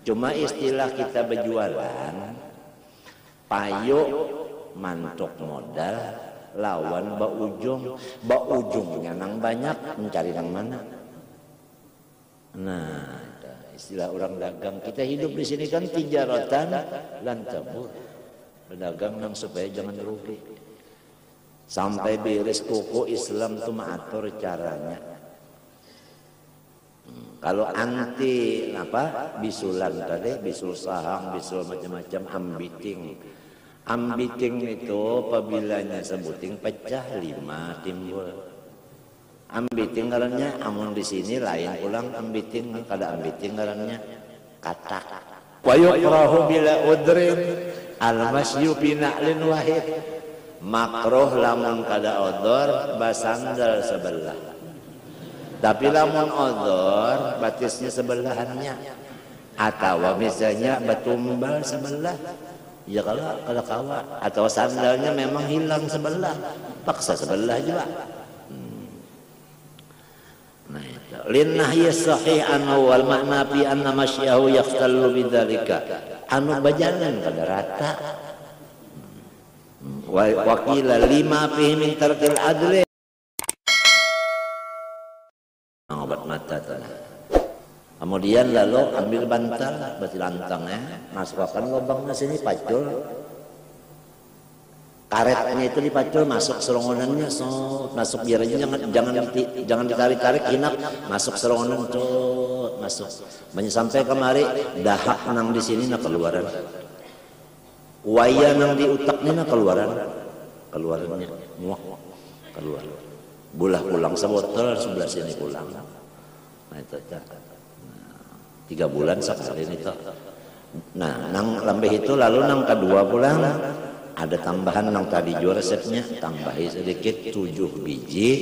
Cuma istilah kita berjualan, payo mantuk modal lawan baujungnya nang banyak mencari nang mana. Nah, istilah orang dagang, kita hidup di sini kan tijaratan lan tabur, berdagang nang supaya jangan rugi. Sampai beres kuku Islam tuh mengatur caranya. Kalau anti bisulan tadi, bisul sahang, bisul macam-macam, ambiting itu apabila sebuting pecah 5 timbul. Ambiting ngarannya amun di sini lain ulang ambiting, kada ambiting ngarannya katak. Wa yukrahu bila udrin al-masyu bi na'lin wahid. Makruh lamun kada odor basandal sebelah. Tapi lamun odor batisnya sebelahannya, atau misalnya batumbal sebelah, ya kalau kawa, atau sandalnya memang hilang sebelah, paksa sebelah juga. Nah itu linnahyi sahih anu wal makna fi anna masyahu yaqtallu bidzalika, anu bajalan kada rata. Wakila lima fihi min tarkil adli, obat mata tanah. Kemudian lalu ambil bantal, batu lantangnya, masukkan lubangnya sini, pacul. Karetnya itu dipacul, masuk serongonannya, masuk biar aja jangan ditarik-tarik, hinak, masuk serongonan, masuk. Sampai kemari dahak nang di sini nak keluaran, waya nang di utaknya nak keluarannya, muak keluar. Bulah pulang sebotol sebelah sini pulang. Nah itu 3 bulan sekali itu. Nah nang lambeh itu lalu nang kedua pulang ada tambahan nang tadi jual resepnya, tambahi sedikit 7 biji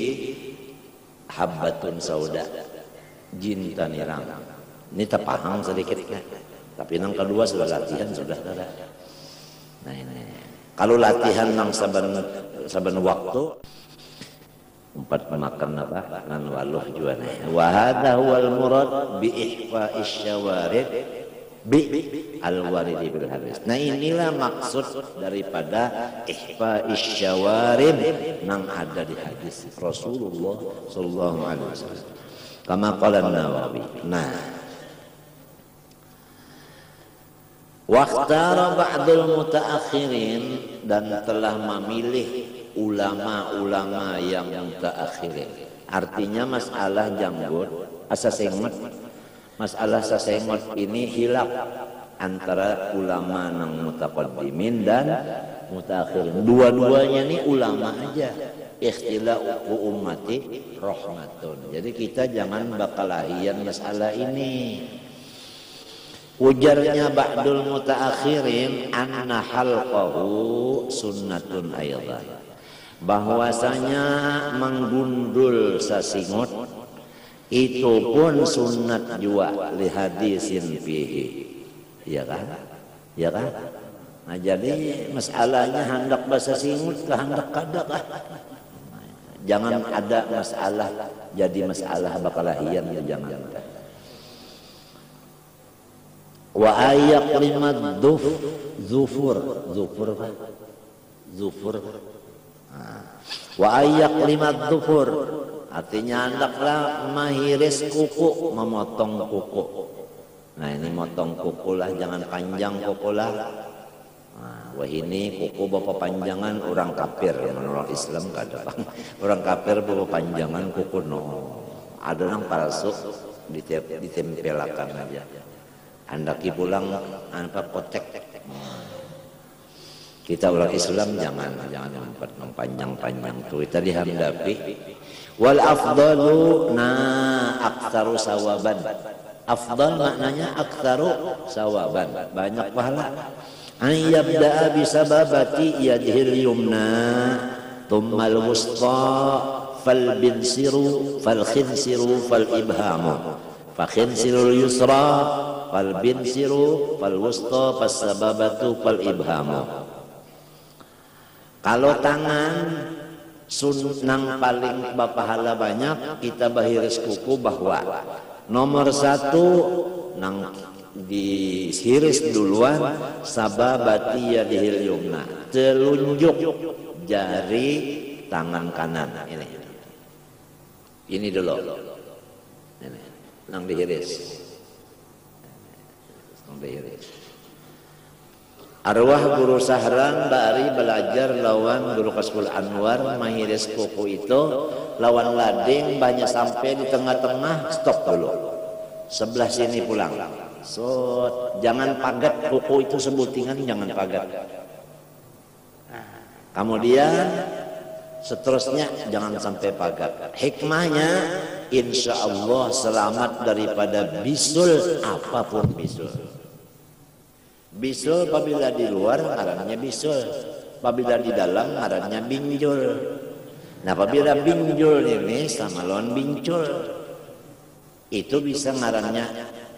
habbatun sauda jintan irang. Ini terpahang sedikitnya. Tapi nang kedua sudah latihan sudah ada. Nah ini kalau latihan nang saben waktu 4 makan ngan waluh juana. Wa hadha huwal murad bi ihfa'is syawarib bi al-waridi bil hadis. Nah inilah maksud daripada ihfa'is syawarib nang ada di hadis Rasulullah sallallahu alaihi wasallam. Kama qala Nawawi. Nah, waqtara ba'dul mutaakhirin, dan telah memilih ulama-ulama yang mutaakhirin. Artinya masalah janggut, asasengot, masalah sasengot ini hilaf antara ulama nang mutaqaddimin dan mutaakhirin. Dua-duanya ini ulama aja. Ikhtilafu ummati rahmatun. Jadi kita jangan bakalahian masalah ini. Ujarnya ba'dul mutaakhirin anna halqahu sunnatun aidan, bahwasanya menggundul sasingot itu pun sunnat juga li hadisin fihi. Ya kan? Ya kan? Nah jadi masalahnya hendak basa singut ke hendak kada kah? Jangan ada masalah jadi masalah bakalahian, ya jangan. Wa ayak limat zufur wa ayak limat zufur, artinya hendaklah mahiris kuku, memotong kuku. Nah ini motong kuku lah, jangan panjang kuku lah. Nah, wah ini kuku bapak panjangan orang kafir, menurut Islam kada. Orang kafir bapak panjangan kuku no. Ada yang palsu ditempelakan aja. Andaki pulang apa kotek. Kita orang Islam jangan panjang-panjang tuh. Kita dihadapi. Wal afdalu aktsaru sawaban. Afdal maknanya aktsaru sawaban, banyak pahala. Ay yabda'a bi sababati yadhil yumna thumma al-wusta fal binsiru fal khinsiru fal ibhamu fa khinsirul yusra fal binsiru fal wusta fas sababatu fal ibhamu. Kalau tangan sunnah paling bapahala banyak, kita bahiris kuku bahwa nomor 1 nang dihiris duluan sababati yadihil yumna, telunjuk jari tangan kanan ini dulu ini nang dihiris. Arwah guru Sahran bari belajar lawan guru Kasful Anwar mahiris kuku itu lawan lading banyak sampai di tengah-tengah stop dulu sebelah sini pulang. So jangan pagat kuku itu sebutingan, jangan pagat. Kemudian seterusnya jangan sampai pagat. Hikmahnya insya Allah selamat daripada bisul apapun bisul. Bisul apabila di luar ngarannya bisul, apabila di dalam ngarannya binjul. Nah apabila binjul ini sama lawan bincul, itu bisa ngarannya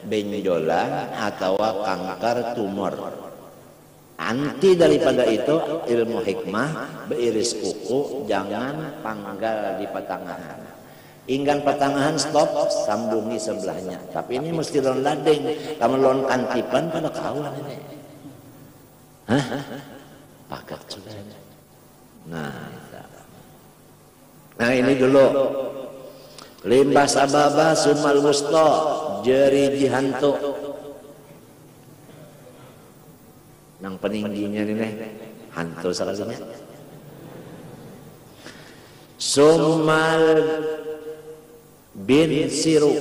benjolan atau kanker tumor. Anti daripada itu ilmu hikmah beiris kuku jangan panggal di pertengahan. Inggan pertengahan stop sambungi sebelahnya. Tapi ini mesti lon lading. Kamu lon kantipan pada kawan ini. Hah? Pakat sudah. Nah ini dulu. Limbah sababa sumal wusta jeri jihantu. Nang peningginya ini hantu sekalinya. Sumal bin siru.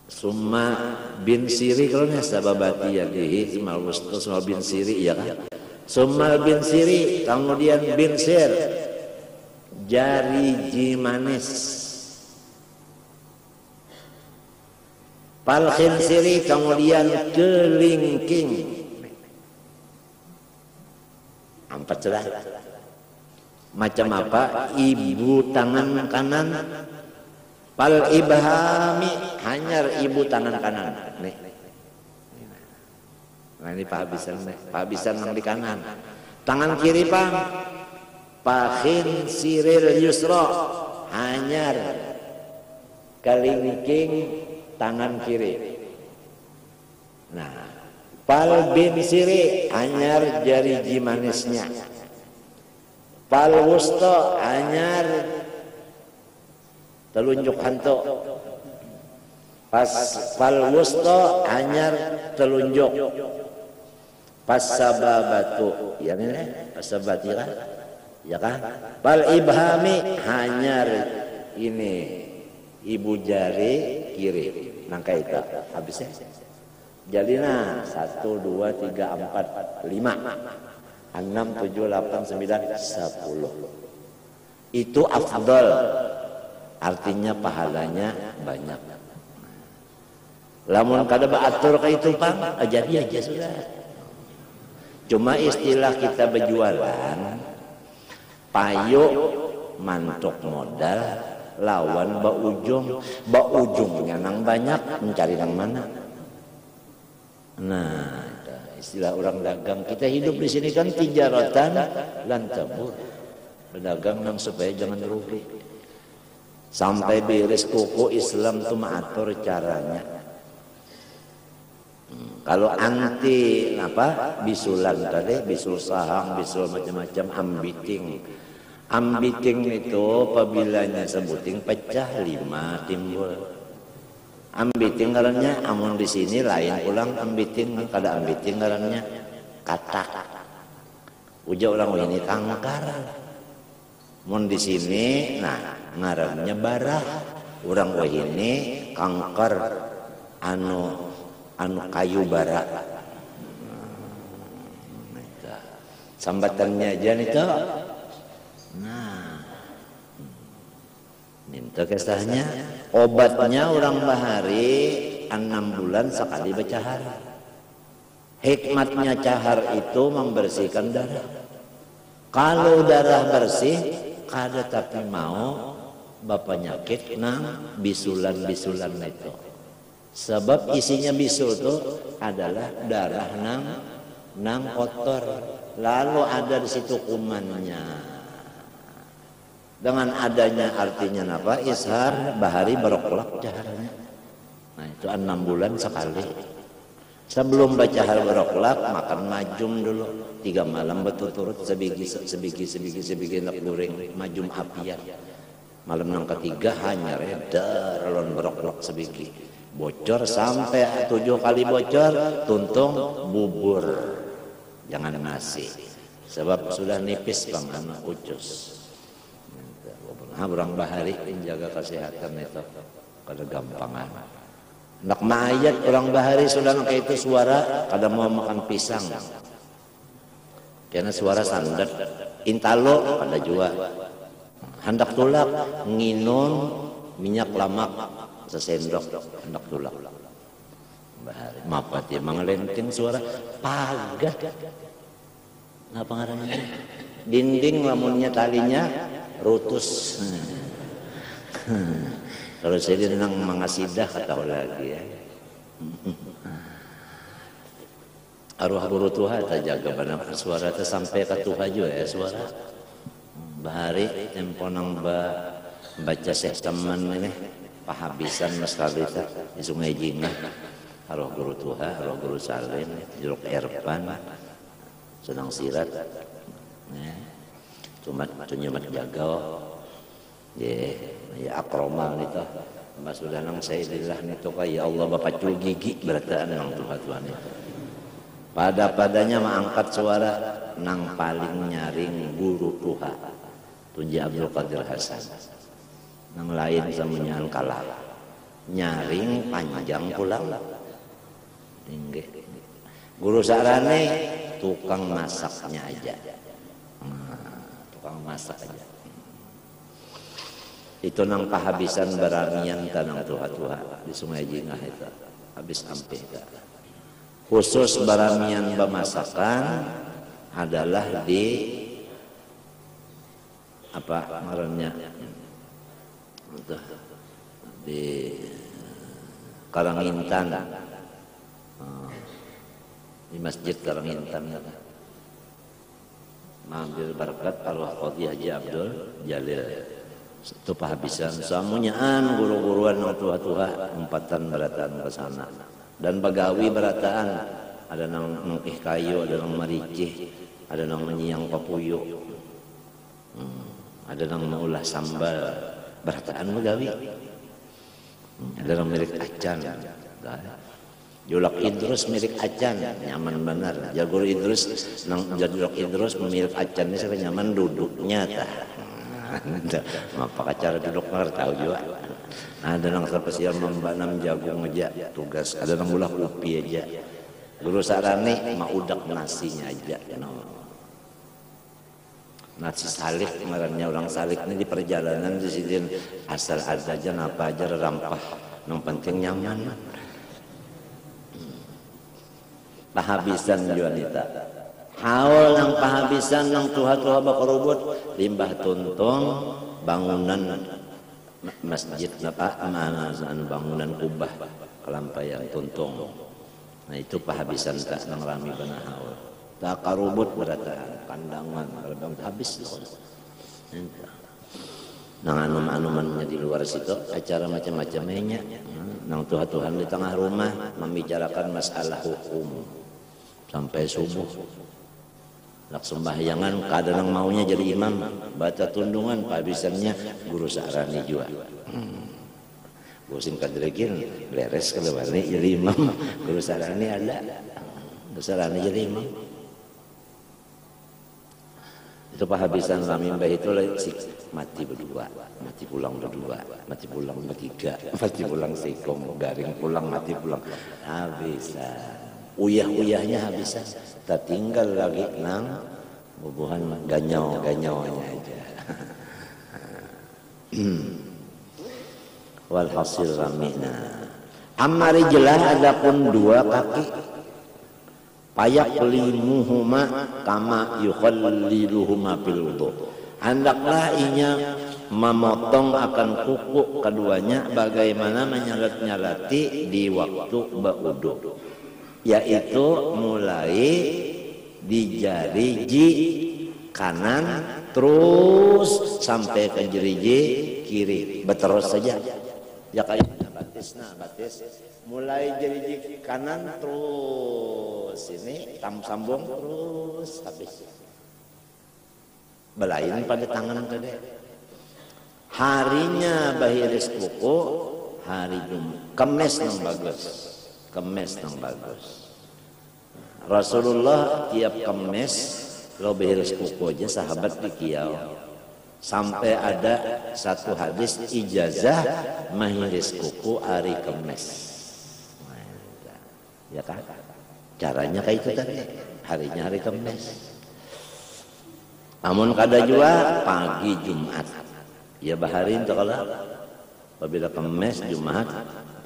Summa bin siri kalau nih sababati yadihi sumal wusta sumal bin siri ya kan. Sumal bin siri kemudian bin sir jari jimanis. Pal khinsiri kemudian kelingking. Empat sudah. Macam apa? Ibu tangan kanan. Pal ibhami hanyar ibu tangan kanan. Nih. Nah ini Pak Habisan yang di kanan. Tangan kiri Pak. Pakhin siril yusra hanyar kelingking tangan kiri. Nah, pal bin siri hanyar jari jimanisnya. Pal wusta hanyar telunjuk hantu. Pas pal wusta hanyar telunjuk. Pas sababatu, ya nih, pas sabatira. Ya kan? Pal ibhami hanyar ini ibu jari kiri. Nangka itu habisnya. Jalina 1, 2, 3, 4, 5, 6, 7, 8, 9, 10. Itu afdal. Artinya pahalanya banyak. Lamun kada baatur ka itu Pang, jadi aja sudah. Cuma istilah kita berjualan payo mantok modal lawan baujungnya nang banyak mencari nang mana. Nah, istilah orang dagang kita hidup di sini kan tijaratan lan tabur. Berdagang nang supaya jangan rugi. Sampai beres kuku Islam tuh maatur caranya. Kalau anti apa bisulan tadi, bisul sahang, bisul macam-macam ambiting. Ambiting itu apabila sebuting pecah 5 timbul. Ambiting ngarannya amun di sini lain ulang ambiting kada ambiting ngarannya katak. Uja orang ini kangkar. Mun di sini nah ngarannya barah. Urang ini kangkar anu kayu bara. Sambatannya aja nih tuh. Nah, minta kisahnya obatnya orang bahari 6 bulan sekali bercahar. Hikmatnya cahar itu membersihkan darah. Kalau darah bersih, kada tapi mau bapak nyakit nang bisulan-bisulan itu. Sebab isinya bisul itu adalah darah nang kotor. Lalu ada di situ kumannya. Dengan adanya artinya apa? Ishar bahari baroklak caharnya. Nah, itu 6 bulan sekali. Sebelum baca hal baroklak makan majum dulu 3 malam berturut-turut sebigi nak goreng majum apian. Malam yang ketiga hanya reda relon baroklak sebigi bocor sampai 7 kali bocor tuntung bubur jangan nasi sebab sudah nipis pamana ucus. Orang bahari menjaga kesehatan itu kada gampangan. Nak mayat orang bahari sudah kayak itu suara kada mau makan pisang. Karena suara sandat. Intalo kada jua. Hendak tulak nginum minyak lamak sesendok hendak tulak. Bahari mapat ya mangelenteng suara pagat. Ngapa ngarannya? Dinding lamunnya talinya rutus. Kalau saya nang mangasidah kata lagi ya. Arwah guru Tuhan tak jaga benar suara tu sampai ke Tuhan juga ya suara. Bahari tempo nang baca sesteman ini pahabisan masalah itu di Sungai Jingah. Arwah guru Tuhan, arwah guru Salim, Juruk Erpan, sedang sirat. Cuma tunjumat jaga. Ya akromal itu mas sudah nang sayyidillah itu ya Allah bapak cu gigi berataan nang Tuhan itu padanya mengangkat suara nang paling nyaring guru Tuhan Tunji Abdul Qadir Hasan nang lain semuanya kalah nyaring panjang pulang tinggi guru sarane tukang masaknya aja tukang masak aja itu nang pahabisan baramian tanang Tuhan di Sungai Jingah itu habis sampai khusus baramian bemasakan adalah di apa ngarannya di Karangintan di Masjid Karangintan mengambil berkat arwah Qadhi Haji Abdul Jalil itu pahabisan samunyaan guru-guruan nang tua-tua umpatan berataan ke sana dan bagawi berataan ada nang mengkih kayu ada nang maricih ada nang menyiang papuyo ada nang maulah sambal berataan bagawi ada nang milik acan Julak Idrus milik acan nyaman benar Jagur Idrus nang Julak Idrus milik acan ini nyaman duduknya tah apa cara duduk ngar tahu juga. Ada nang spesial membanam jagung aja tugas. Ada nang ulah upi aja. Guru sarane maudak nasinya aja. Nasi salik ngarannya orang salik ini di perjalanan di sini asal ada aja apa aja rampah. Yang penting nyaman. Pahabisan wanita. Haul nang pahabisan nang tuha-tuha bakarubut limbah tuntung bangunan masjid napa amasan bangunan kubah kelampayan tuntung. Nah itu pahabisan tak nang rami beuna haul. Tak karubut berataan kandangan kadang habis loh. Nang anum-anumannya di luar situ acara macam-macamnya nang tuha-tuhan di tengah rumah membicarakan masalah hukum sampai subuh. Nak sembahyangan kadang maunya jadi imam baca tundungan pahabisannya guru sarani juga guru singkat dirikin beres kalau balik jadi imam guru sarani ada guru sarani jadi imam itu pahabisan kami mbah itu mati berdua mati pulang berdua mati pulang bertiga mati pulang sekom garing pulang mati pulang habisan uyah-uyahnya habisan tak tinggal lagi nang bubuhan ganyau-ganyaunya aja. Walhasil ramina. Amma rijlah adapun 2 kaki payak limuhuma kama yukhalliluhuma fil wudu. Hendaklah inya memotong akan kuku keduanya bagaimana menyalat-nyalati di waktu berwudu. Yaitu mulai di jari kanan terus sampai ke jari kiri berterus saja ya kayak batis mulai jadi kanan terus ini sambung terus habis belain pada tangan tadi. Harinya bahiris kuku hari Jumat, Kemis nang bagus, Kemis nang bagus. Rasulullah tiap Kemis lo bahiris kuku aja sahabat di kiau. Sampai ada satu hadis ijazah mahiris kuku hari Kemis. Ya kan? Caranya kayak itu tadi. Harinya hari Kemis. Namun kada juga pagi Jumat. Ya baharin sekolah. Apabila Kemis Jumat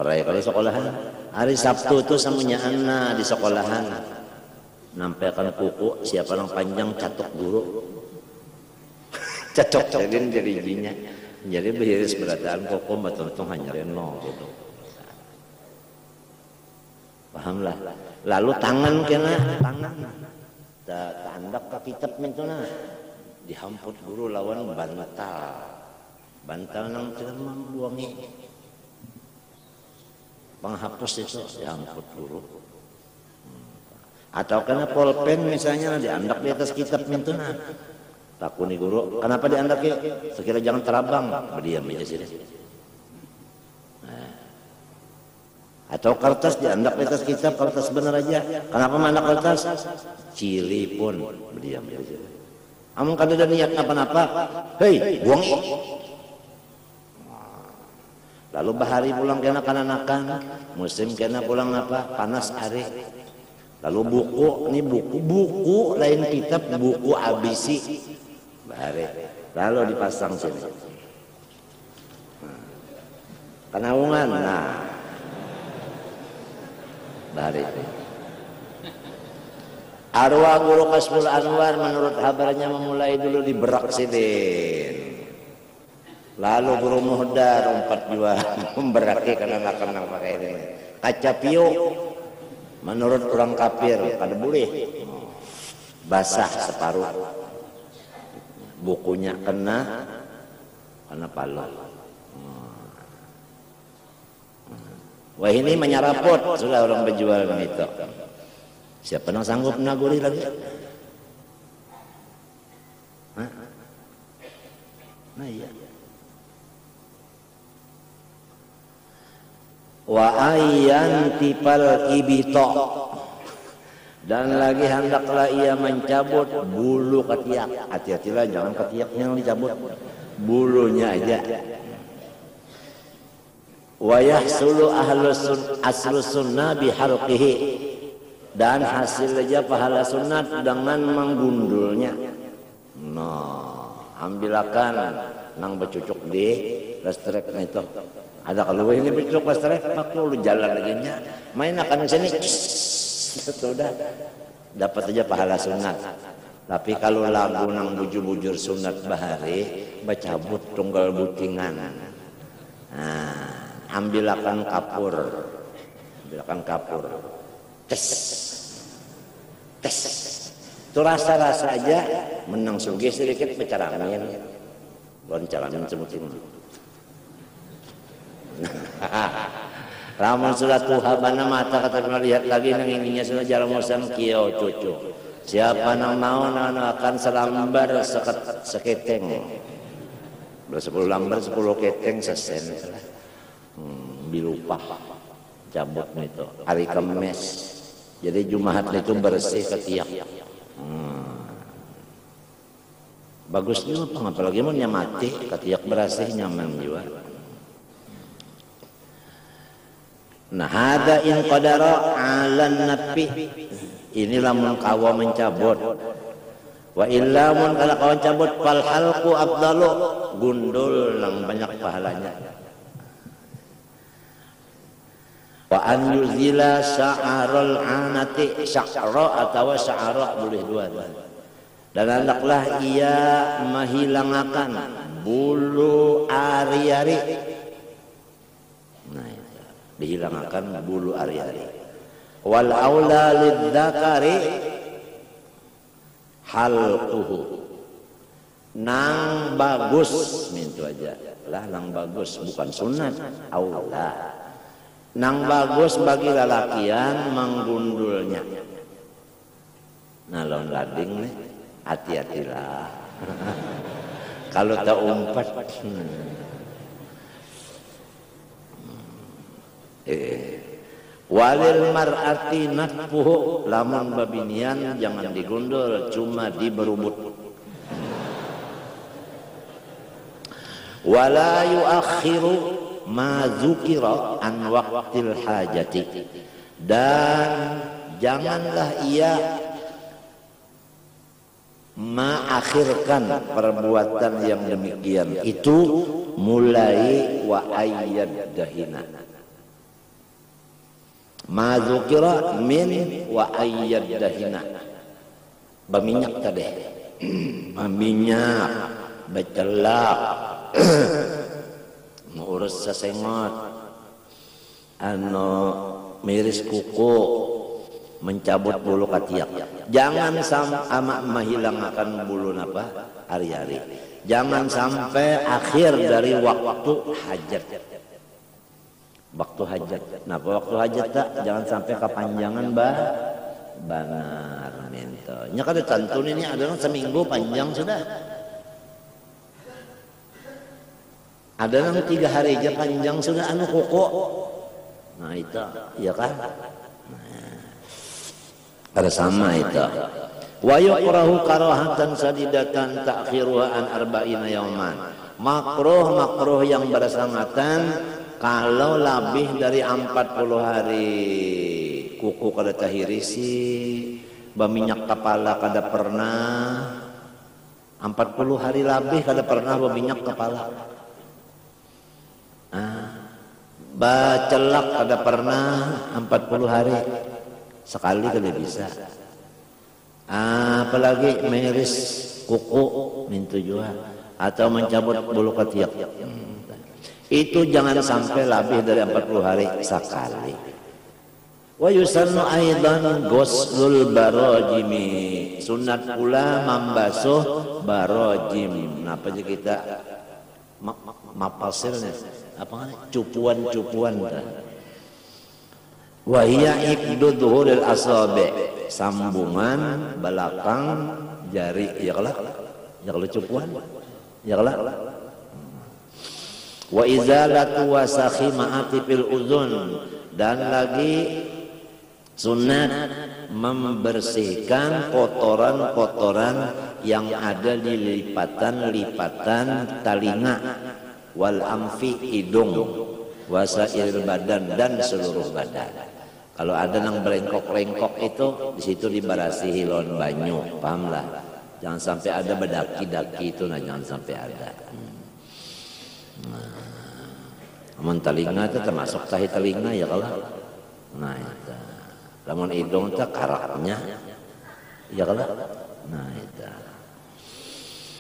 peraya kali sekolahan. Hari Sabtu itu samunya anak di sekolahan. Nampaikan kuku siapa yang panjang catok guru. Cocok jadi izinnya. Jadi behiris berataan koko betul-betul hanya reno gitu. Pahamlah. Lalu tangan kena tangan. Tandak ke kitab mentuna. Dihamput guru lawan bantal. Bantal nang ceramah buangi. Penghapus itu dihamput guru. Atau kena pulpen misalnya diandak di atas kitab mentuna. Takuni guru, kenapa diandak ya? Sekira jangan terabang, berdiam aja sini. Nah. Atau kertas diandak di atas kitab, kertas benar aja. Kenapa mana kertas? Cili pun, berdiam aja sini. Amun kada ada niat apa-apa, hei, buang. Lalu bahari pulang kena kananakan, musim kena pulang apa? Panas hari. Lalu buku, ini buku lain kitab, buku abisi. Bahari. Lalu dipasang sini. Kenaungan, nah. Bahari. Arwah guru Kasmul Anwar menurut kabarnya memulai dulu di Berak Sidin. Lalu guru Muhdar umpat jua memberaki karena kenal pakai ini. Kaca pio menurut orang kafir kada boleh. Basah separuh. Bukunya kena palo. Wah ini menyeraput sudah orang berjual itu. Siapa yang sanggup naguri lagi? Hah? Nah iya. Wa ayyan tipal ibito. Dan lagi hendaklah ia mencabut bulu ketiak. Hati-hatilah jangan ketiaknya yang dicabut, bulunya aja. Wa yahsulu aslus sunnah bihalqihi. Dan hasil aja pahala sunat dengan menggundulnya. Ambilakan nang bercucuk di listrik itu. Ada kalau ini bercucuk listrik, pak lu jalan lagi nya. Main akan sini. Sudah dapat aja pahala sunat. Tapi kalau lagu nang bujur-bujur sunat bahari bacabut tunggal butingan. Nah, ambilakan kapur. Tes. Itu rasa-rasa aja menang sugih sedikit pecaramin. Loncaramin semutin. Ramun sudah Tuhan mana mata kata melihat lagi nang ininya sudah jalan musam kiau cucu. Siapa nang mau nang akan selambar seketeng. 10 lambar 10 keteng sesen. Bilupah cabut itu hari Kemis. Jadi Jumat itu bersih ketiak. Bagus juga apalagi mau nyamati ketiak bersih nyaman juga. Nah, hada in qadara 'alan nafi. Inilah mun kawa mencabut. Wa illa mun kalau kawan cabut fal halqu afdalu, gundul yang banyak pahalanya. Wa an yuzila sya'arul anati, sya'ra atau sya'ara boleh dua. Dan hendaklah ia menghilangkan bulu ari-ari. Nah, dihilangkan bulu ari-ari. Wal aula lidzakari halquhu. Nang bagus mintu aja lah, nang bagus bukan sunat, aula. Nang bagus bagi lalakian menggundulnya. Nah lawan lading nih, hati-hatilah. Kalau tak umpat. Walil mar'ati natfuhu, lamun babinian jangan digundul, cuma diberubut. Wala yuakhiru ma dzukira an waqtil hajati, dan janganlah ia mengakhirkan perbuatan yang demikian itu mulai wa ayyad dahina. Ma dzukira min wa ayyad dahina, berminyak tadi, berminyak, becelak, ngurus sesengot, miris kuku, mencabut bulu katiak. Jangan sama menghilangkan bulu apa hari-hari. Jangan sampai akhir dari waktu hajat. Waktu hajat. Nah, waktu hajat tak jangan sampai kepanjangan benar minta. Nya kada tantun ini adalah seminggu panjang sudah. Ada yang 3 hari aja panjang sudah anu koko. Nah itu, ya kan? Ada sama itu. Wa yukrahu karahatan sadidatan ta'khiruha an arba'ina yauman. Makruh yang bersangatan kalau lebih dari 40 hari. Kuku kada tahirisi, berminyak kepala kada pernah. 40 hari lebih kada pernah berminyak kepala. Bacelak kada pernah 40 hari. Sekali kada bisa. Apalagi miris kuku mintu juga atau mencabut bulu ketiak. Itu jangan sampai lebih dari 40 hari sekali. Wa yusannu aidan ghuslul barajimi. Sunat pula membasuh barajim. Napa aja kita mapasilnya? Apa cupuan-cupuan. Wa hiya iqdu dhuhuril asabi, sambungan belakang jari, ya kalau cupuan, ya kalau. Wa izalatu wasakhi ma'atifil uzun, dan lagi sunat membersihkan kotoran-kotoran yang ada di lipatan-lipatan telinga, wal amfi hidung, wasail badan dan seluruh badan. Kalau ada yang berengkok-rengkok itu di situ dibarasi hilon banyu, pahamlah. Jangan sampai ada bedaki-daki itu, nah jangan sampai ada. Namun telinga itu termasuk tahi telinga ya kalau. Nah itu. Namun hidung itu karaknya, ya kalau. Nah itu.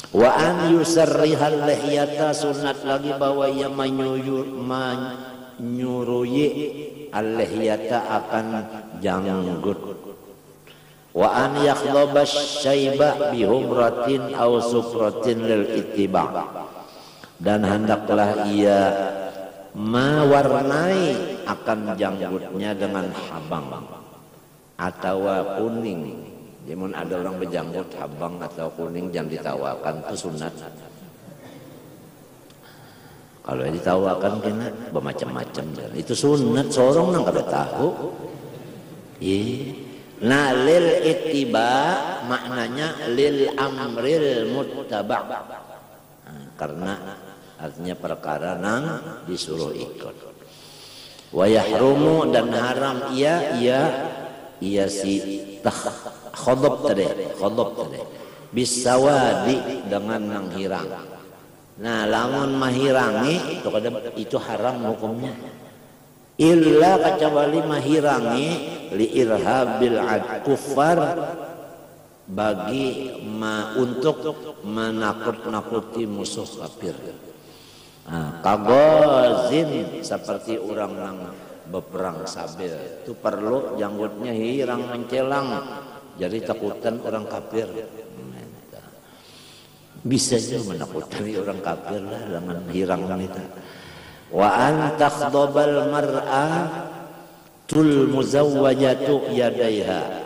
Wa an yusarrihal lihyata, sunat lagi bahwa ia menyuruhi al-lihyata akan janggut. Wa an yakhdhabas syaiba bihumratin aw sufratin lil ittiba, dan hendaklah ia mewarnai akan janggutnya dengan habang atau kuning. Jadi ada orang berjanggut habang atau kuning jangan ditawakan, itu sunat. Kalau ditawakan kena bermacam-macam, itu sunat. Seorang nang kada tahu. Nah, lil ittiba maknanya lil amril muttaba. Karena artinya perkara nang disuruh ikut. Wa yahrumu, dan haram ia si khodob tadi bisawadi, dengan nang hirang. Nah, lamun mahirangi itu haram hukumnya. Illa kecuali mahirangi li irhabil kufar, bagi untuk menakut-nakuti musuh kafir. Kagozin, seperti orang yang berperang sabil, itu perlu janggutnya hirang mencelang, jadi takutan orang kafir. Bisa juga menakutkan orang kafir lah dengan hirang itu. wa an takhdabal mar'atul muzawwajatu yadaiha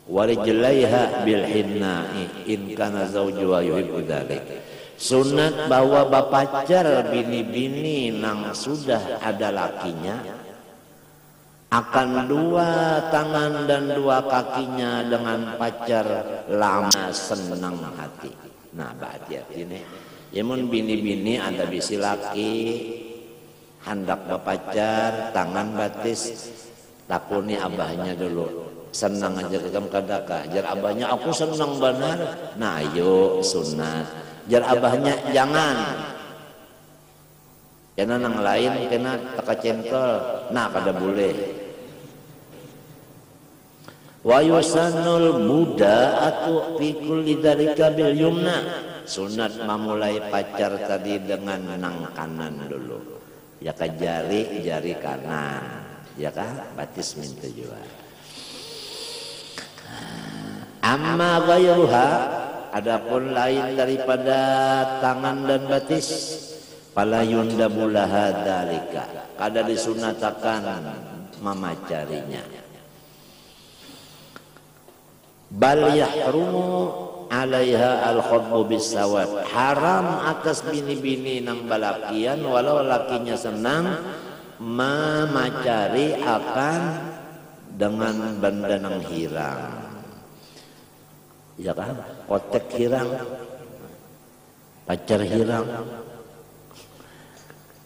wa rijlaiha bil hinna'i in kana zawjuha yuhibbu dzalik. Sunat bahwa bapacar bini-bini nang sudah ada lakinya akan dua tangan dan dua kakinya dengan pacar lama senang hati. Nah, hati-hati nih. Yamun bini-bini ada bisi laki hendak bapacar tangan batis takuni abahnya dulu. Senang aja kagam kadaka. Jar abahnya aku senang benar. Nah, ayo sunat. Jar abahnya jangan. Kena nang lain kena taka cengkol. Nah, kada boleh. Wa yusannul buda'atu fi kulli dzalika bil yumna. Sunat memulai pacar tadi dengan nang kanan dulu. Ya ka jari kanan. Ya kah? Batis minta juga. Amma ghayruha, adapun lain daripada tangan dan batis, fala yundabu laha dzalika, kada disunatakan memacarinya. Bal yahrumu alaiha al-khutbu bisawab, haram atas bini-bini nang balakian walau lakinya senang memacari akan dengan benda nang hirang. Ya kan, kotek hirang, pacar hirang,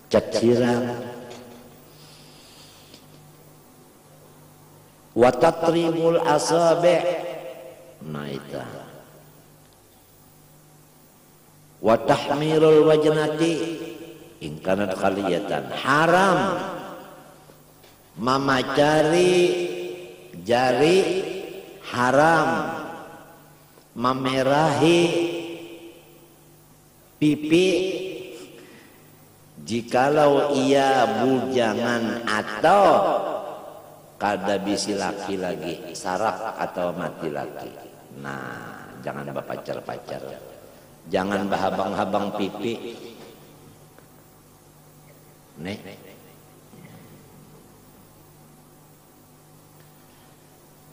cat hirang, wa tatribul asabi', nah itu, wa tahmirul wajnati in kanat khaliyatan, haram memacari jari, haram memerahi pipi jikalau ia bujangan atau kada bisi laki lagi, sarak atau mati laki. Nah, jangan bapacar-pacar, jangan bahabang-habang pipi. Nih,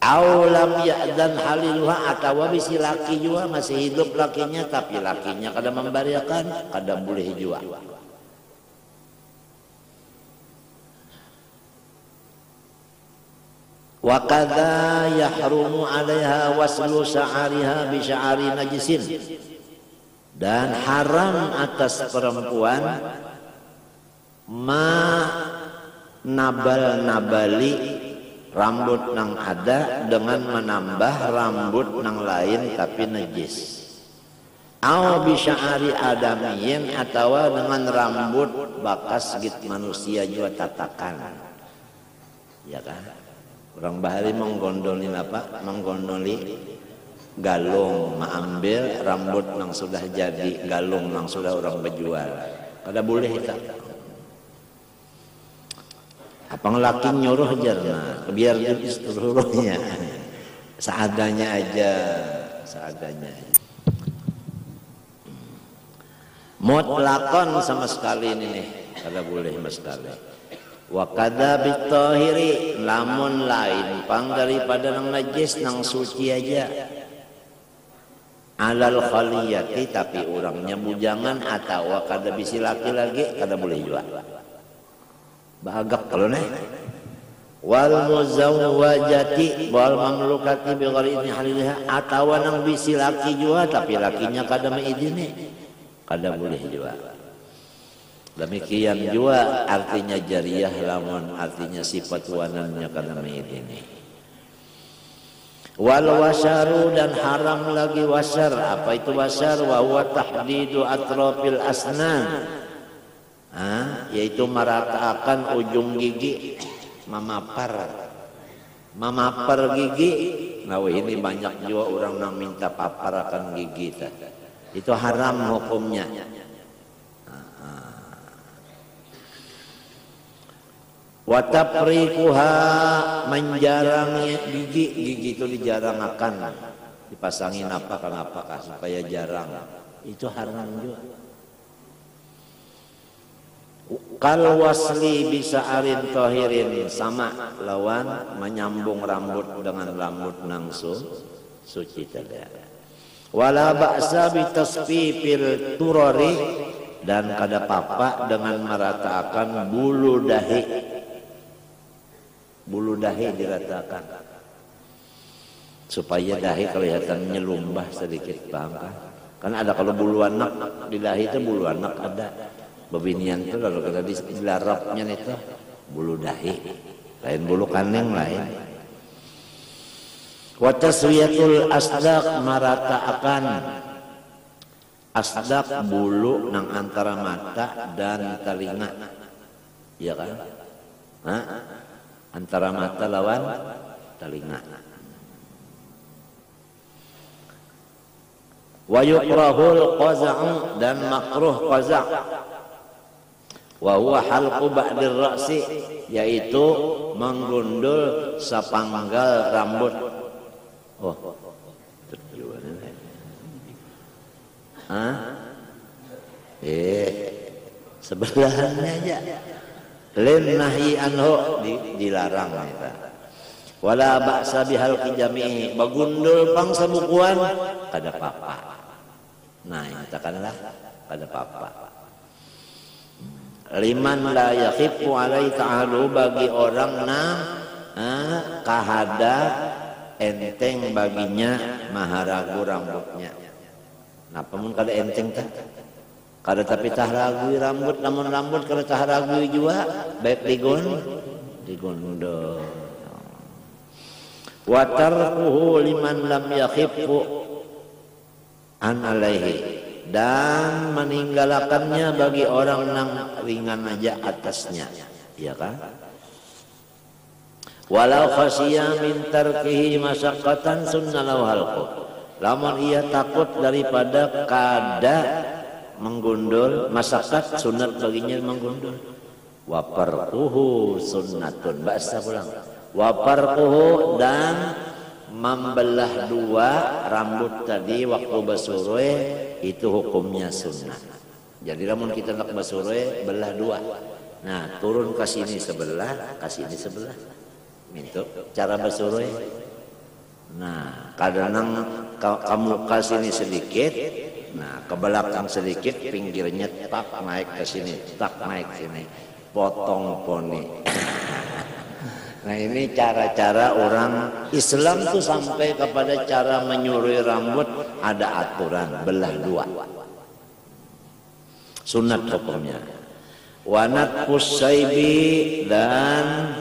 aulam ya'dan haliluha, atau bisi laki juga masih hidup lakinya tapi lakinya kada membariakan, kada boleh juga. Wa kadza yahrumu 'alaiha waslu sya'ariha bi sya'ari najisin, dan haram atas perempuan nabali rambut nang ada dengan menambah rambut nang lain tapi najis. Aw bi sya'ari adamiyin, atau dengan rambut bakas git manusia juga tatakan. Ya kan? Orang bahari menggondoli apa? Menggondoli galung, mengambil rambut nang sudah jadi galung nang sudah orang berjual. Kada boleh itu. Apa laki nyuruh jarna, biar seluruhnya seadanya aja, seadanya. Mutlakon sama sekali ini nih, kada boleh sama sekali. Wa kadza bitahiri, lamun lain pang daripada nang najis nang suci aja. Alal khaliyati, tapi orangnya bujangan atau kada bisi laki lagi, kada boleh juga. Bahagak kalau nih. Wal muzawwajati wal mamlukati bi ghairi idzni halilha, atau nang bisi laki juga tapi lakinya kada meizini, kada boleh juga. Demikian juga artinya jariyah, lamun artinya sifat wanannya kada meizini. Wal wasyaru, dan haram lagi wasyar. Apa itu wasyar? Wa huwa tahdidu atrafil asnan, yaitu meratakan ujung gigi, memapar gigi. Nah, ini banyak juga orang yang minta paparakan gigi. Itu haram hukumnya. Wa tafriquha, menjarangi gigi itu dijarangkan, dipasangin apakah supaya jarang. Itu haram juga. Kal wasli bisa arin tohirin, sama lawan menyambung rambut dengan rambut nang suci tadi. Wala ba'sa bi tasfifil turari, dan kada papa dengan meratakan bulu dahi. Bulu dahi diratakan supaya dahi kelihatan nyelumbah sedikit, paham kan? Kan ada kalau bulu anak di dahi itu bulu anak ada. Bebinian itu lalu kada di larapnya itu bulu dahi, lain bulu kaneng lain. Wa taswiyatul asdaq, merataakan asdaq bulu nang antara mata dan telinga, ya kan? Hah? Antara mata lawan telinga. Wa yukrahul qaza'u, dan makruh qaza'. Wa huwa halqu ba'dir ra'si, yaitu menggundul sapanggal rambut. Oh, sebelahnya aja. Lin nahyi anhu, dilarang kita. Wala ba'sa bihal qijamihi, bagundul pang sabukuan kada papa. Nah, katakanlah kada papa. Liman la yakhifu alai ta'alu, bagi orang nang kahada enteng baginya maharagu rambutnya. Napa mun kada enteng tah? Kada tapi tah ragu rambut, namun rambut kada tah ragu jua baik digondol. Wa tarkuhu liman lam yakhifu an alaihi, dan meninggalkannya bagi orang yang ringan aja atasnya, ya kan? Walau khasya min tarkihi masyaqqatan sunnalahu halqu, lamun ia takut daripada kada menggundul, masyaqqat sunat baginya menggundul. Wa farquhu sunnatun, bahasa pulang. Wa farquhu, dan membelah dua rambut tadi waktu basurwe itu hukumnya sunnah. Jadi namun kita nak basurwe belah dua. Nah, turun ke sini sebelah, ke sini sebelah. Itu cara basurwe. Nah, kadang kamu ke sini sedikit, nah ke belakang sedikit, pinggirnya tak naik ke sini, tak naik sini. Potong poni. Nah, ini cara-cara orang Islam tuh sampai kepada cara menyurui rambut ada aturan belah dua. Sunat hukumnya. Wanat pusaibi, dan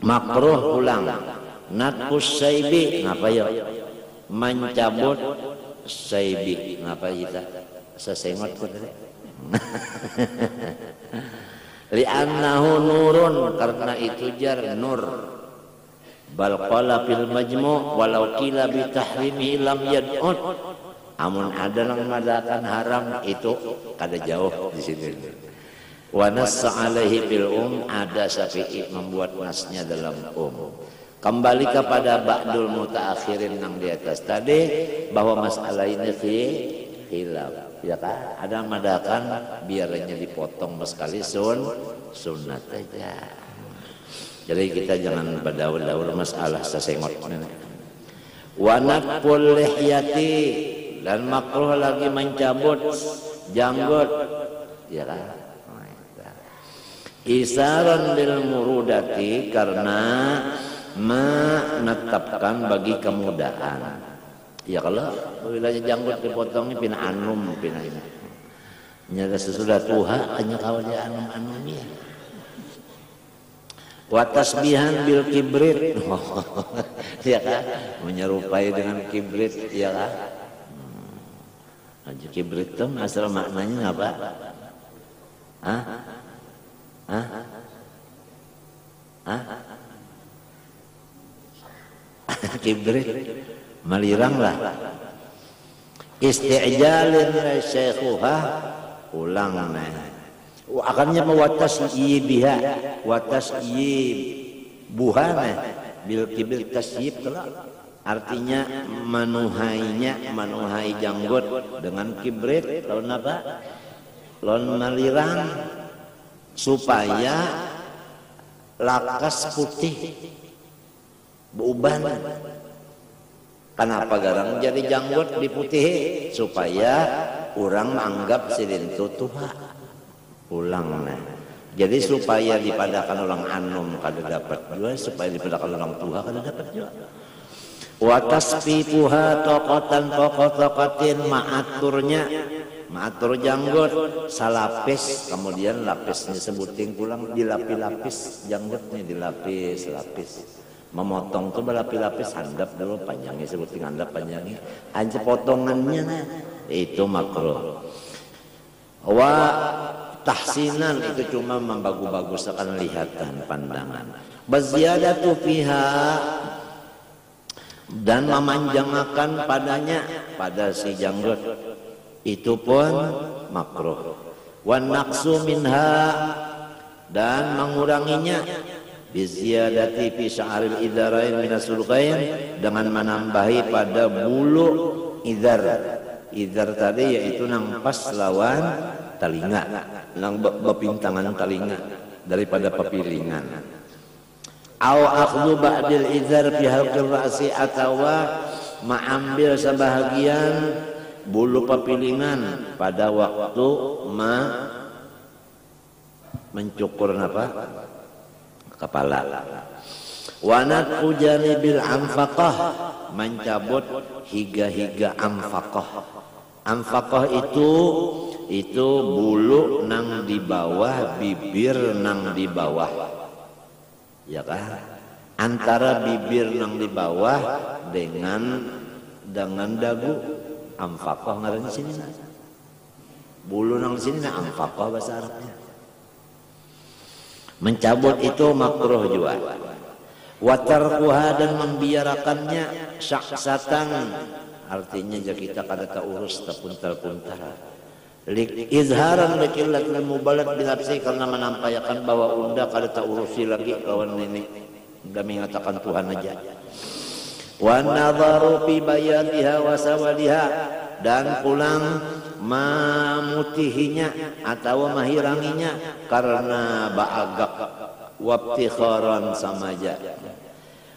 makruh ulang. Nat pusaibi, ngapa ya? Mencabut saibi, ngapa kita? Sesengot ku tadi. Li'annahu nurun, karena itu jar nur. Bal qala fil majmu' walau qila bi tahrimi lam yad'ud, amun ada nang madakan haram itu kada jauh di sini. Wa nassa alaihi bil ada Syafi'i membuat nasnya dalam Kembali kepada ba'dul mutaakhirin nang di atas tadi, bahwa masalah ini khilaf. Ya kan, ada madakan biarnya dipotong sekali sunat aja. Jadi kita jangan berdaul-daul masalah sesengot. Wanakul lihyati, dan makruh lagi mencabut janggut, ya kan? Isaran lil murudati, karena menetapkan bagi kemudahan. Ya kalau wilayah janggut dipotongnya pina anum, pina ini. Nyata sesudah tuha hanya kawal dia anum-anumnya. Wa tasbihan bil kibrit. Ya kan? Menyerupai dengan kibrit, ya kan? Aja kibrit itu asal maknanya apa? Hah? Hah? Hah? Kibrit melirang lah. Isti'jalin syaikhuha, ulang nah. Akannya mewatas yibiha, watas yibuhana bil kibir tasyib kelak. Artinya menuhai janggut dengan kibrit, lawan apa? Lawan melirang. supaya lakas putih beuban. Kenapa garang jadi janggut diputih? Supaya orang menganggap silintu tua. Ulang nah. Jadi supaya dipadakan orang anum kada dapat juga, supaya dipadakan orang tua kada dapat juga. Wa tasfifuha taqatan faqatatin, maatur janggut salapis, kemudian lapisnya sebuting pulang dilapis-lapis janggutnya, dilapis-lapis. Memotong tuh berlapis-lapis, handap dulu panjangnya sebuting, handap panjangnya aja potongannya nah. Itu makruh. Wa tahsinan itu cuma membagus-baguskan lihatan pandangan. Baziyadatu fiha, dan memanjangkan padanya pada si janggut itu pun makruh. Wan naqsu minha, dan menguranginya biziyadati fi sya'ril idarain minasulqain, dengan menambahi pada bulu idar. Idar tadi yaitu nang pas lawan telinga, nang bepintangan telinga daripada pepilingan. Au akhdhu ba'dil izar fi halqir ra'si, atawa mengambil sebahagian bulu pepilingan pada waktu mencukur apa? Kepala. Wa nat'u janibil anfaqah, mencabut higa-higa anfaqah. Anfaqah itu bulu nang di bawah bibir, nang di bawah. Ya kan, antara bibir nang di bawah dengan dagu, anfaqah ngarannya sini nah. Bulu nang sini nah anfaqah bahasa Arabnya. Mencabut itu makruh juga. Wa tarkuha, dan membiarkannya syaksatan, artinya jika kita kada urus terpuntal-puntal. Izharan liqillatil mubalat binafsi, karena menampakkan bahwa unda kada urusi lagi lawan nenek, enggak mengatakan Tuhan aja. Wa nadharu fi bayatiha wa sawadiha, dan pulang memutihinya atau menghiranginya karena baagak, wabtikharan samaja.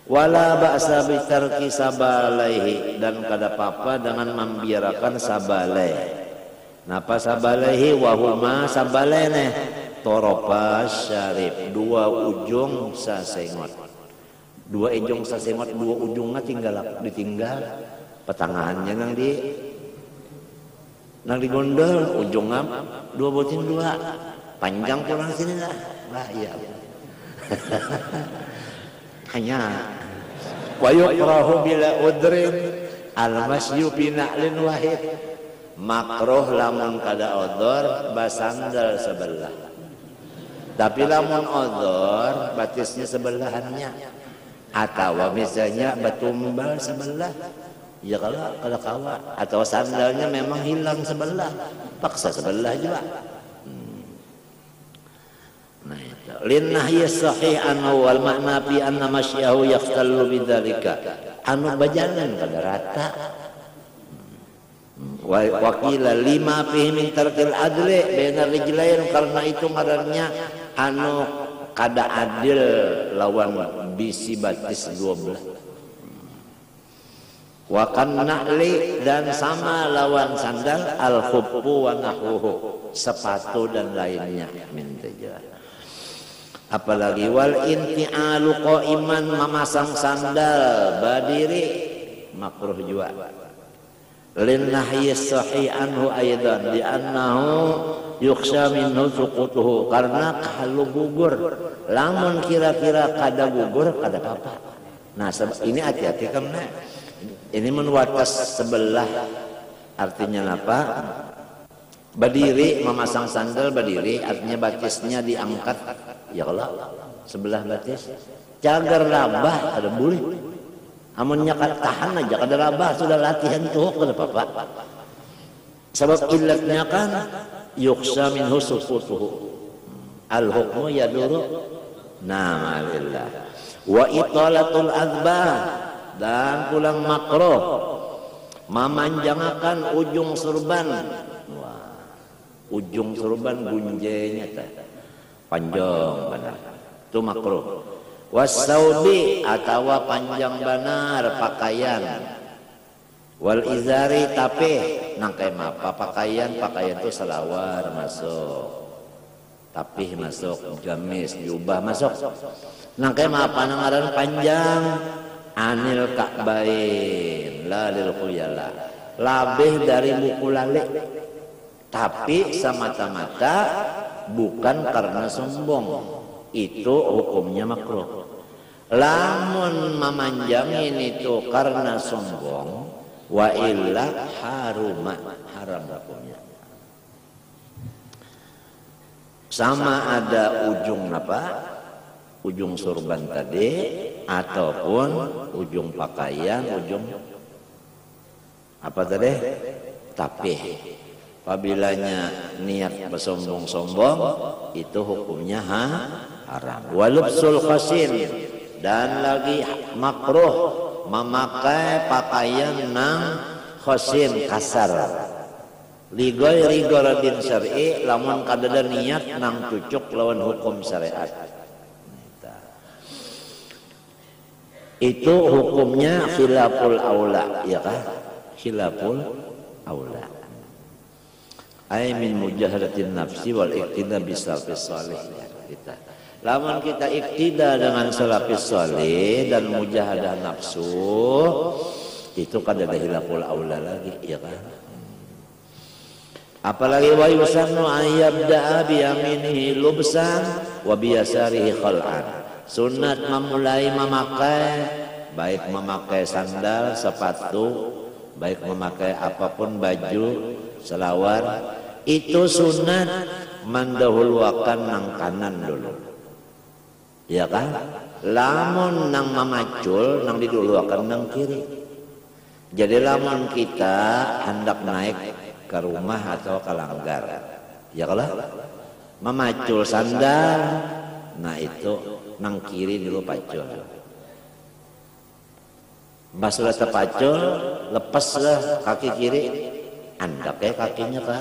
Wala ba'sa bitarki sabalaihi, dan kada apa-apa dengan membiarkan sabalai. Napa sabalaihi? Wahuma sabalene toropas syarif, dua ujung sasengot. Dua ujung sasengot, dua ujungnya ditinggal, petangahannya nang digondol, ujungnya dua botin dua, panjang pulang sini lah. Lah iya. Hanya wa yukrahu bila udrin al-masyu bi na'lin wahid, makruh lamun kada odor basandal sebelah. Tapi lamun odor batisnya sebelahannya, atau misalnya batumbal sebelah, ya kalau kawa, atau sandalnya memang hilang sebelah, paksa sebelah juga. Nah itu linnahyi sahih anhu wal makna fi anna masyahu yaftallu bidzalika, anu bajalan kada rata. Wakila lima fihi min tarkil adli baina rijlain, karena itu ngarannya anu kada adil lawan bisi batis 12. Wa kan na'li, dan sama lawan sandal, al khuffu wa nahwuhu, sepatu dan lainnya min tajah. Apalagi wal inti'alu qa'iman, memasang sandal berdiri makruh juga. Lin nahyi sahih anhu aidan di annahu yukhsha minhu suqutuhu, karena kalau gugur, lamun kira-kira kada gugur kada apa-apa. Nah ini hati-hati karena ini menuatas sebelah, artinya apa? Berdiri, memasang sandal berdiri, artinya batisnya diangkat, ya Allah sebelah batis, cagar labah ada boleh. Amunnya kan tahan aja, kada labah sudah latihan tuh kada apa-apa. Sebab illatnya kan yukhsha minhu suqutuhu, al hukmu yaduru namalillah. Wa italatul adbah, dan pulang makruh memanjangkan ujung surban. Wah, ujung surban gunjenya teh panjang benar itu makruh. Wasaudi atawa panjang benar pakaian. Wal izari tapi nangkai apa pakaian itu salawar masuk, tapih masuk, gamis jubah masuk. Nangkai apa nangaran panjang anil ka'bain la lil khuyala, labih dari buku lalik tapi semata-mata bukan karena sombong, itu hukumnya makruh. Lamun memanjangin itu karena sombong, wa illa haruma, haram hukumnya. Sama ada ujung apa? Ujung surban tadi ataupun ujung pakaian, ujung apa tadi? Tapih. Apabila niat bersombong-sombong itu hukumnya haram. Walubsul khasin, dan lagi makruh memakai pakaian nang khosin kasar. Ligoy rigoradin syar'i lamun kadada niat nang cucuk lawan hukum syariat. Itu hukumnya khilaful aula, ya kan? Khilaful aula. Ai min mujahadatin nafsi wal iqtida bisalafis salih. Kita lamun kita iktida dengan salafis salih dan mujahadah nafsu, itu kadada khilaful aula lagi, ya kan? Apalagi wa yusannu ayyabda'a bi yaminihi lubsan wa bi yasarihi khal'an. Sunat memulai memakai, baik memakai sandal, sepatu, baik memakai apapun baju, selawar, itu sunat mendahulukan nang kanan dulu. Ya kan? Lamun nang mamacul nang diduluakan nang kiri. Jadi lamun kita hendak naik ke rumah atau ke langgar, ya kalau memacul sandal, nah itu nang kiri dulu pacul. Pas sudah terpacul, lepaslah kaki kiri, andaknya kakinya ke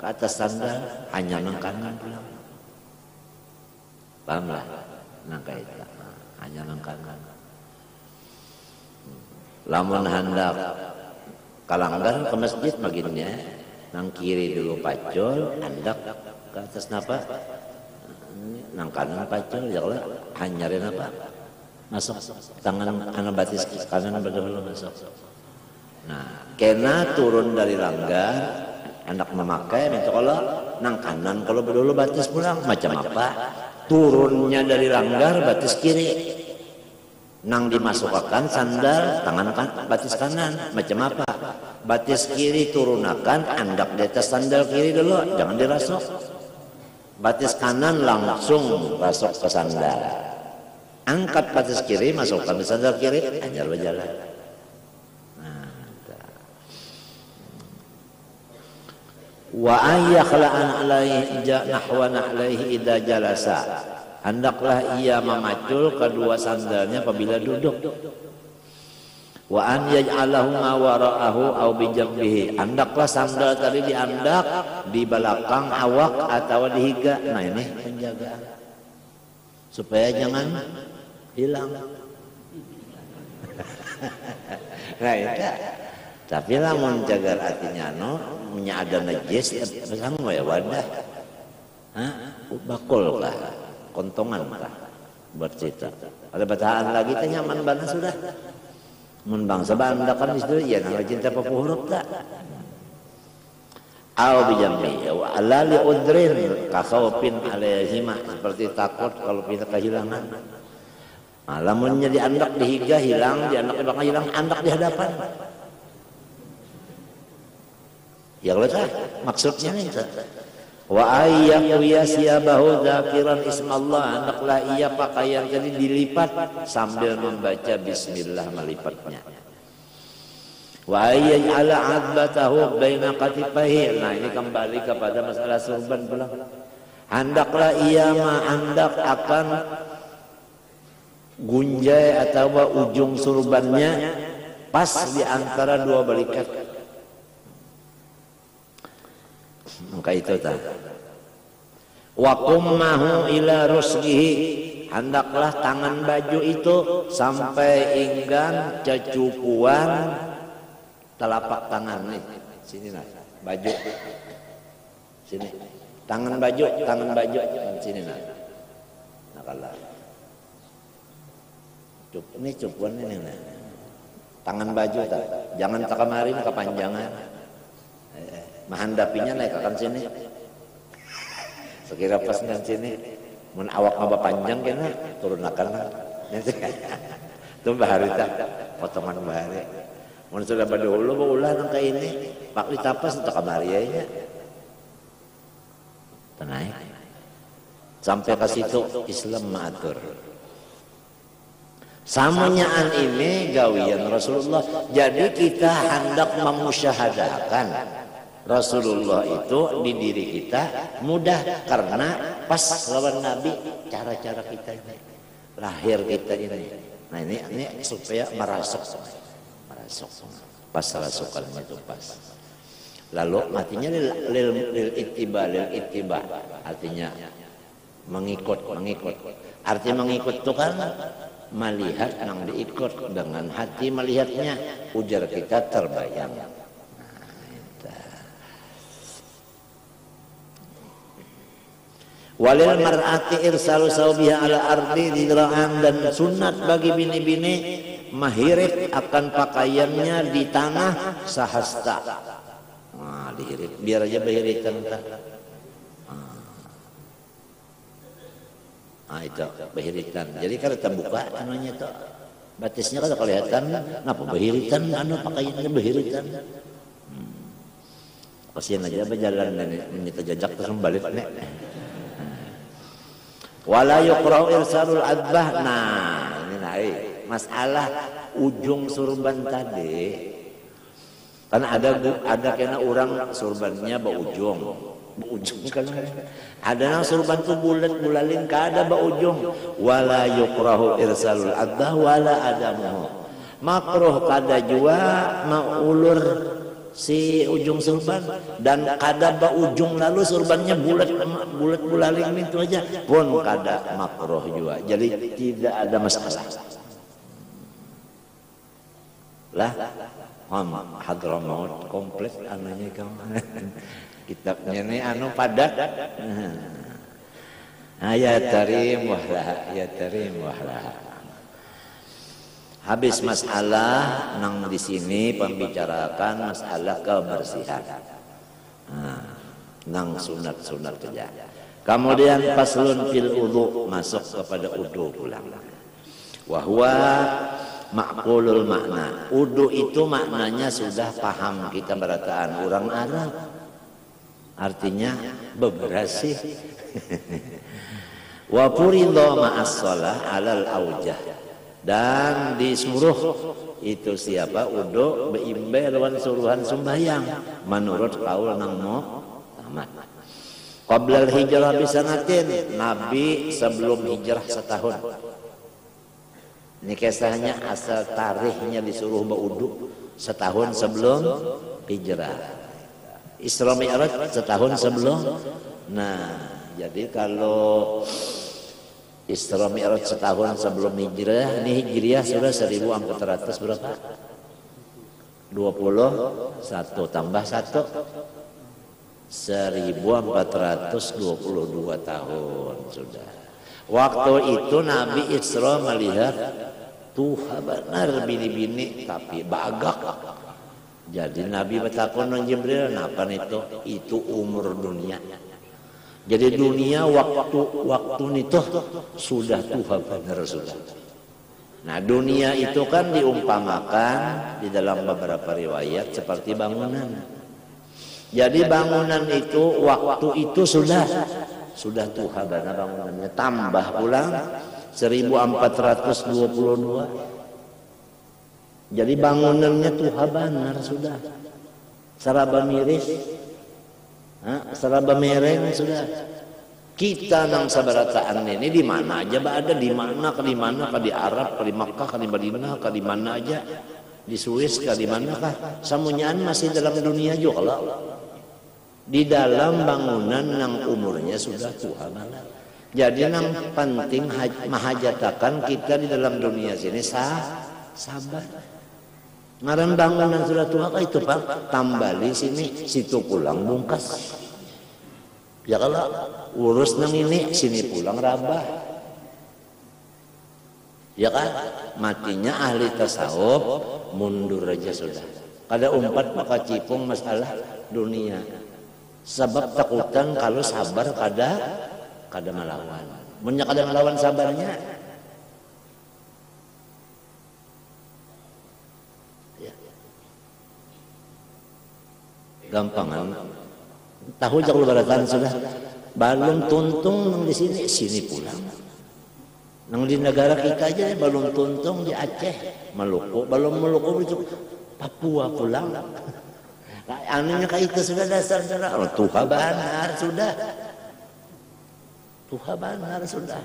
atas sandal, hanya nang kanan pulang. Paham lah? Nang kayak itu, hanya nang kanan. Lamun hendak kalanggar ke masjid baginnya nang kiri dulu pacul, hendak ke atas napa? Nang kanan pacul, ya Allah hanyarin apa? Masuk tangan anak batis kanan berdahulu masuk. Nah, kena turun dari langgar, hendak memakai, minta kalau nang kanan kalau berdahulu batis pulang macam apa? Turunnya dari langgar batis kiri. Nang dimasukkan sandal tangan batis kanan macam apa? Batis kiri turunakan andak di atas sandal kiri dulu, jangan dirasuk. Batis kanan langsung rasuk ke sandal. Angkat batis kiri, masukkan di sandal kiri, hanya berjalan. Nah, wa ayyakhla'an alaihi nahwa nahlihi idza jalasa. Hendaklah ia memacul kedua sandalnya apabila duduk. Wa an yaj'alahuma wara'ahu aw bi jambihi. Hendaklah sandal tadi diandak di belakang awak atau di higa. Nah ini penjagaan supaya jangan hilang. Nah itu. Tapi lamun jagar artinya punya ada najis besang ya wadah. Bakul lah. Kontongan kah bercerita. Ada bacaan lagi teh nyaman bana sudah. Mun bangsa banda kan itu ya nang cinta papuhuruf tak. Au bijambi wa alali udrin ka khaufin alaihima, seperti takut kalau kita kehilangan. Lamunnya diandak di higa hilang, diandak di belakang hilang, andak di hadapan. Ya kalau maksudnya itu. Wa ayyahu yasiyabahu dzakiran ismallah, hendaklah ia pakaian jadi dilipat sambil membaca bismillah melipatnya. Wa ayyaj'ala 'adbatahu baina qatifaihi. Nah ini kembali kepada masalah surban pula. Hendaklah ia hendak akan gunjai atau ujung surbannya pas di antara dua balikat. Maka itu tak. Wa qummahu ila rusgihi, hendaklah tangan baju itu sampai inggan cecukuan telapak tangan nih. Sini nah, baju. Sini. Tangan baju sini nah. Nah kalah. Ini cukuan ini nah. Tangan baju tak. Jangan tak kemarin kepanjangan. Mahandapinya naik akan sini. Sekira pas dengan sini, mun awak ngaba panjang kena turun akan lah. Itu bahari tak, potongan bahari. Mun sudah berdahulu ulah nangka ini, pak ditapas untuk kamari ya. Tenai. Sampai ke situ Islam mengatur. Samunyaan ini gawian Rasulullah. Jadi kita hendak memusyahadakan Rasulullah itu di diri kita mudah karena pas lawan Nabi cara-cara kita ini, lahir kita ini. Nah ini supaya merasuk pas rasukannya itu pas. Lalu matinya lil ittiba artinya mengikut. Arti mengikut itu kan melihat yang diikut dengan hati melihatnya, ujar kita terbayang. Walil mar'ati irsalu saubiha ala ardi didra'an, dan sunat bagi bini-bini mahirip akan pakaiannya di tanah sahasta. Nah, dihirip biar aja bahiritan tak. Nah itu bahiritan. Jadi kalau terbuka namanya itu batisnya kalau kelihatan, ngapa bahiritan? Anu pakaiannya bahiritan. Kasihan aja berjalan dan minta jajak terus balik nek. Wala yuqra'u irsalul adbah. Nah, ini naik masalah ujung surban tadi. Karena ada kena orang surbannya baujung kan. Ada nang surban tu bulat-bulalin kada baujung. Wala yuqra'u irsalul adbah wala adamuhu. Makruh kada jua maulur si ujung surban, dan kada ba ujung lalu surbannya bulat bulaling itu aja pun kada makruh juga. Jadi tidak ada masalah lah. Hadramaut komplit anunya kamu kitabnya ini anu padat. Ya tarim wahlah. Habis masalah nang di sini pembicarakan masalah kebersihan. Nang sunat-sunat kerja. Kemudian faslun fil wudu, masuk kepada wudu pulang. Wahwa ma'qulul makna. Wudu itu maknanya sudah paham kita berataan orang Arab. Artinya bebersih. Wa furidha ma'as shalah alal aujah. Dan disuruh itu siapa wudu beimbe lawan suruhan sembahyang menurut kaul nang Muhammad. Qablal hijrah bisanatin, Nabi sebelum hijrah setahun. Ini kisahnya asal tarikhnya disuruh berwudu setahun sebelum hijrah. Isra Mi'raj setahun sebelum. Nah, jadi kalau Isra Mi'raj setahun sebelum hijrah, ini hijriah sudah 1400 berapa? 21 tambah 1 1422 tahun sudah. Waktu itu Nabi Isra melihat Tuhan benar bini-bini tapi bagak. Jadi Nabi bertakon dengan Jibril, "Napa itu?" Itu umur dunia. Jadi dunia waktu itu sudah Tuhan benar sudah. Nah dunia itu kan diumpamakan di dalam beberapa riwayat seperti bangunan. Jadi bangunan itu waktu itu sudah Tuhan benar bangunannya. Tambah pulang 1422. Jadi bangunannya Tuhan benar sudah. Saraba miris. Seraba mereng sudah. Kita nang sabarataan ini di mana aja ada, di mana ke di mana, ke di Arab, ke di Makkah, ke di Madinah, ke di mana aja, di Swiss, ke di mana kah? Samunyaan masih dalam dunia juga lah. di dalam bangunan yang umurnya sudah tua banget. Jadi yang penting mahajatakan kita di dalam dunia sini sabar. Ngaran bangunan sudah tua itu Pak, tambali sini, situ pulang bungkas. Ya kalau urus nang ini, sini pulang rabah. Ya kan, matinya ahli tasawuf mundur aja sudah. Kada umpat maka cipung masalah dunia. Sebab takutan kalau sabar kada melawan. Munya kada melawan sabarnya. Ya. Gampangan. Tahu jak lebaratan sudah. Balung tuntung nang di sini pulang. Nang di negara kita aja balung tuntung di Aceh, Maluku, balung Maluku itu Papua pulang. Nah, anunya kayak itu sudah dasar oh, Tuha benar sudah. Tuha benar sudah.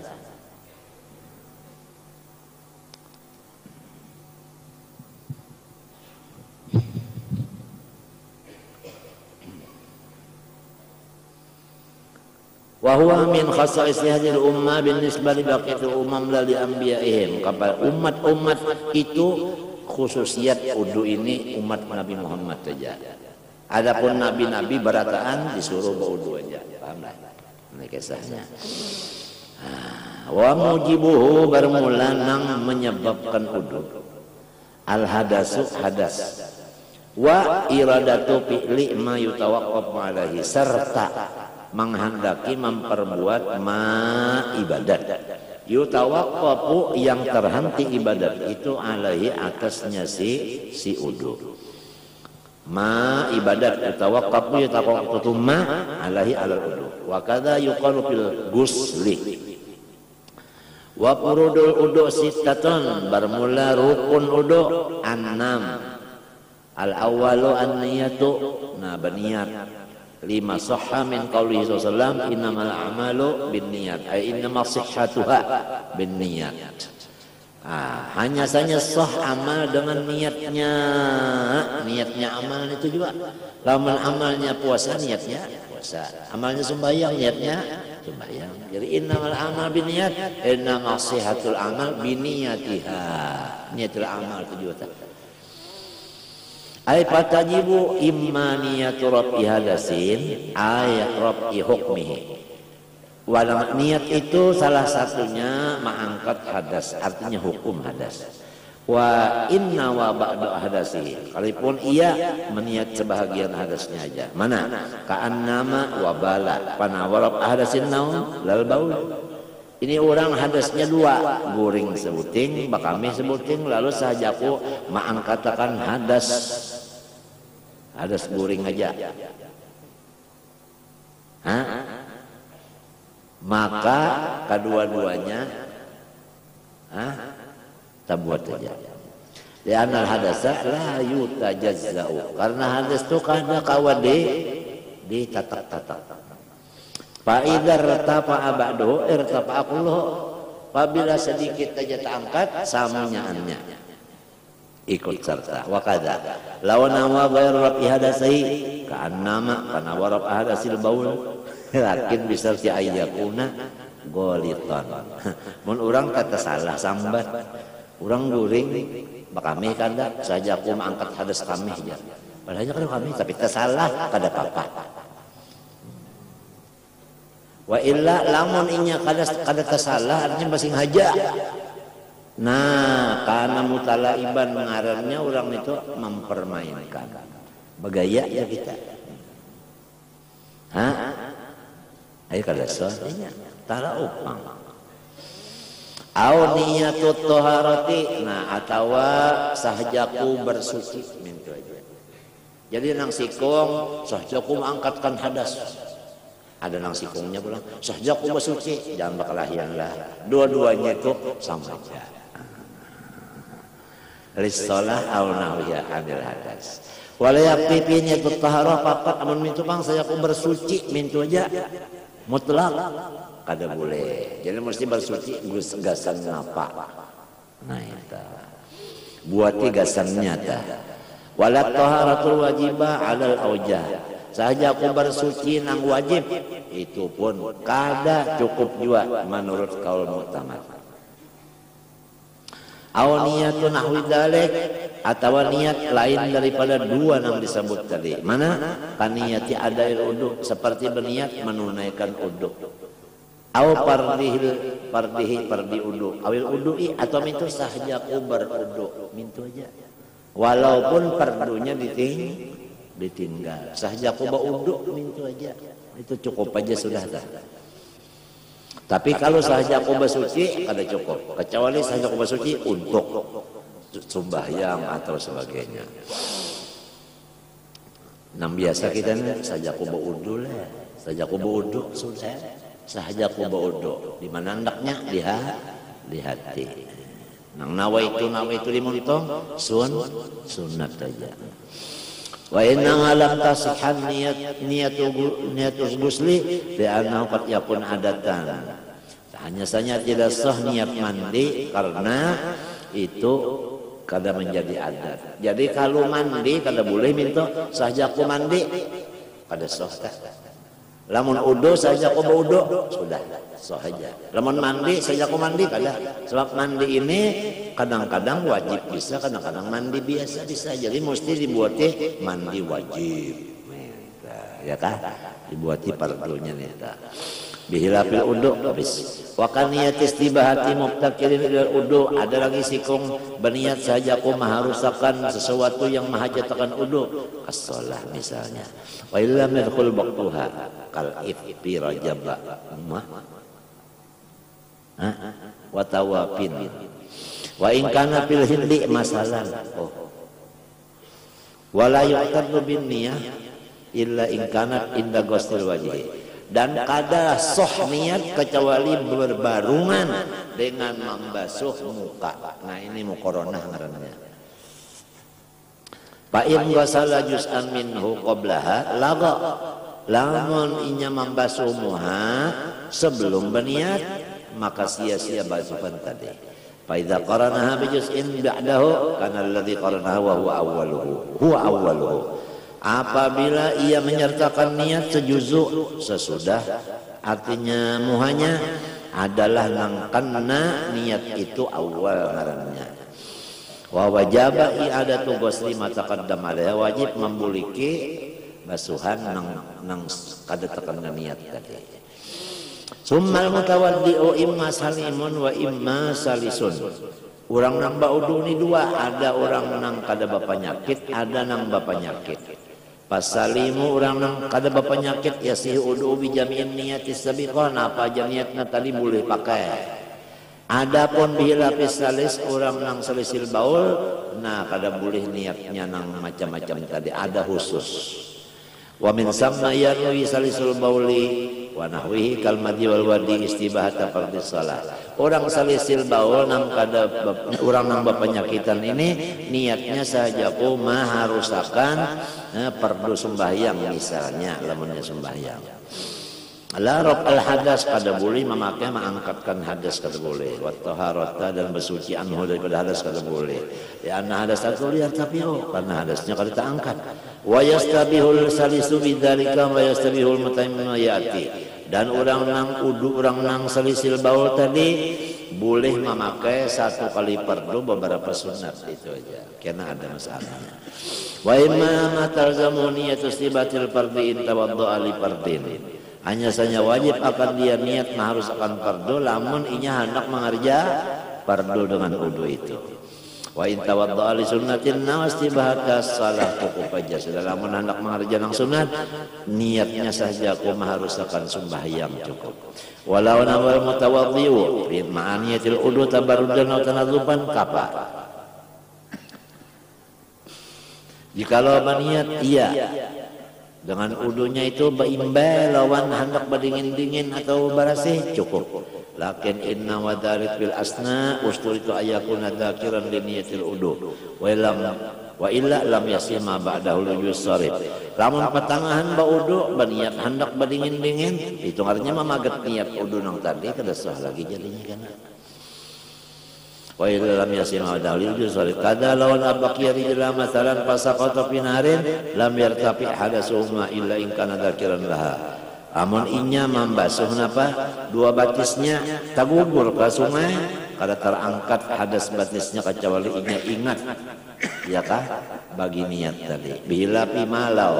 Wa huwa min khasa'is hadhihi al-ummah binisbah li baqiyatil umam la li anbiya'ihim. Kepada umat-umat itu khususiat wudu ini umat Nabi Muhammad saja. Adapun nabi-nabi berataan disuruh berwudu aja. Pahamlah? Ini kisahnya. Wa mujibuhu bermula nang menyebabkan wudu. Al hadasu hadas. Wa iradatu fi'li ma yutawaqqaf alaihi serta menghendaki memperbuat ibadat. Yutawaqqafu yang terhenti ibadat itu alaihi atasnya si wudu. Ibadat yutawaqqafu yutawaqqatu alaihi alal wudu. Wa kadza yuqalu fil ghusli. Wa furudul wudu sittatun bermula rukun wudu 6. Al awwalu an-niyatu berniat. 5 sahha min qaulihi sallallahu innamal a'malu binniyat ay innamas sihhatuha binniyat. Hanya saja sah amal dengan niatnya. Niatnya amal itu juga. Lamun amalnya puasa niatnya puasa. Amalnya sembahyang niatnya sembahyang. Jadi innamal a'mal binniyat innamas sihhatul amal binniyatiha. Niatul amal itu juga. Ay fatajibu imma niyatu rab'i hadasin ay rab'i hukmihi. Walau niat itu salah satunya mengangkat hadas, artinya hukum hadas. Wa inna wa ba'du hadasi. Kalaupun ia meniat sebahagian hadasnya aja. Mana? Ka'annama wa bala panawarab hadasin naum lal baul. Ini orang hadasnya 2, guring sebuting, bakami sebuting, lalu sahajaku mengangkatakan hadas guring aja. Maka kedua-duanya tabuat saja. Li'anal hadasa la yutajazza'u. Karena hadas itu kada kawade ditatak-tatak. Fa'idhar irtafa'a ba'duhu irtafa'a kulluhu. Apabila sedikit saja terangkat samunyaannya ikut serta. Wa kadza law nawa ghairu rafi hadasi ka'annama kana warab hadasil baul lakin bisa si ayyakuna goliton. Mun urang kata salah sambat urang guring bakami kada saja aku mangkat hadas kami aja. Padahal kada kami tapi tersalah kada apa-apa. Wa illa lamun inya kada tersalah artinya masing haja. Nah, karena mutalaiban ngarannya orang itu mempermainkan. Begaya ya kita. Ayo kada soalnya tara upang. Au niyatut taharati. Nah, atawa sahajaku bersuci mintu aja. Jadi nang sikung sahajaku mengangkatkan hadas. Ada nang sikungnya pulang sahajaku bersuci, jangan bakalahian lah. Dua-duanya itu sama aja. Lisolah au nahwiya anil hadas. Walayak pipinya itu taharah papat amun mintu bang saya aku bersuci mintu aja mutlak kada boleh. Jadi mesti bersuci gasan ngapa. Nah itu buati gasannya dah. Walat taharatul wajibah alal aujah. sahaja aku bersuci nang wajib itu pun kada cukup juga menurut kaul mu'tamad. Aw niyatun nahwi dzalik atau niat lain daripada dua yang disebut tadi. Mana? Kaniyati adail uduk, seperti berniat menunaikan uduk. Aw pardi uduk. Awil udu'i atau mintu sahaja kubar uduk. Mintu aja. Walaupun pardunya ditinggal. Sahaja kubar uduk mintu aja. Itu cukup aja sudah dah. Tapi kalau sahaja aku bersuci kada cukup, kecuali sahaja aku bersuci untuk sembahyang atau sebagainya. Nah biasa kita nih sahaja aku berwudu lah, sahaja aku berwudu sudah, sahaja aku berwudu. Di mana hendaknya di hati. Nang nawaitu limuntong sunat aja. Wa inna lam tasihhan niyatus gusli li'annahu qad yakun adatan. Hanya saja tidak sah niat mandi karena itu kada menjadi adat. Jadi kalau mandi kada boleh minta sahaja aku mandi kada sah. Lamun udu sahaja aku berudu sudah sah aja. Lamun mandi sahaja aku mandi kada. Sebab mandi ini kadang-kadang wajib bisa, kadang-kadang mandi biasa bisa. Jadi mesti dibuati mandi wajib. Ya kan? Dibuati pardunya nita. Bihilafil udu habis. Wa kaniyat istibahati mubtakirin ilal udu, ada lagi sikung berniat saja aku mengharuskan sesuatu yang menghajatkan udu, as-shalah misalnya. Wa illam yadkhul waqtuha kal ifti rajaba wa tawafin. Wa in kana fil hindi masalan. Wala yu'tadu bin niyah illa in kana inda ghusl wajhi. Dan kada soh niat kecuali berbarungan dengan membasuh muka. Nah ini muqaranah ngarannya. Fa in ghasala juz'an minhu qablaha laga. Lamun inya membasuh muha sebelum berniat maka sia-sia basuhan tadi. Fa idza qaranaha bi juz'in ba'dahu kana alladhi qaranaha wa huwa awwaluhu. Apabila ia menyertakan niat sejuzuk sesudah, artinya muhanya adalah nang kena niat itu awal ngarannya. Wa wajaba i'adatu ghusli ma taqaddam alaiha, wajib membuliki basuhan nang kada tekan niat tadi. Summal mutawaddi'u imma salimun wa imma salisun. Orang nang baudu ni dua, ada orang nang kada bapanyakit, ada nang bapanyakit. Pasalimu orang nang kada bapanyakit ya sih udu bi jami'in niyatis sabiqah, apa aja niatna tadi boleh pakai. Adapun bihilafis salis orang nang salisil baul, nah kada boleh niatnya nang macam-macam tadi, ada khusus. Wa min samma yarwi salisul bauli wa nahwihi kal madhi wal wadi istibahata fardhis shalah. Orang salisil baul nang kada orang nang bapanyakitan ini niatnya saja mengharusakan perdu sembahyang misalnya lamunnya sembahyang. La rab al hadas kada boleh memakai mengangkatkan hadas kada boleh. Wa taharata dan bersuci anhu daripada hadas kada boleh. Ya anna hadas itu lihat tapi karena hadasnya kada terangkat. Wa yastabihul salisu bidzalika wa yastabihul mutaimma yati. Dan orang nang udu orang nang salisil baul tadi boleh memakai satu kali perdu beberapa sunat itu aja. Karena ada masalahnya. Wa imma matalzamu niyatus tibatil fardhi in tawaddu'a li fardhin. Hanya saja wajib akan dia niat harus akan fardu lamun inya hendak mengerja fardu dengan wudu itu. Wa in tawadda'a li sunnatin nawastibahata salah cukup aja sudah lamun hendak mengerja nang sunat niatnya saja aku harus akan sembahyang cukup. Walau nawal mutawaddi'u fi ma'aniyatil wudu tabarrudan wa tanadzuban kapa. Jikalau berniat iya dengan udunya itu berimbal lawan hendak berdingin-dingin atau barasih cukup. Lakin inna wa dzalik bil asna usturitu ayakuna dzakiran li niyatil udu. Wa illa lam yasima ba'dahu yusarif. Lamun pertengahan ba udu berniat hendak berdingin-dingin itu artinya memagat niat udu nang tadi kada sah lagi jadinya kana. wa illa lam yasima dalil juzal kada lawan abaqiya rijla masalan fasaqata fi narin lam yartafi hadasuhuma illa in kana dzakiran laha. Amun inya membasuh napa dua batisnya tagugur ke sungai kada terangkat hadas batisnya kecuali inya ingat ya kah bagi niat tadi bila pimalau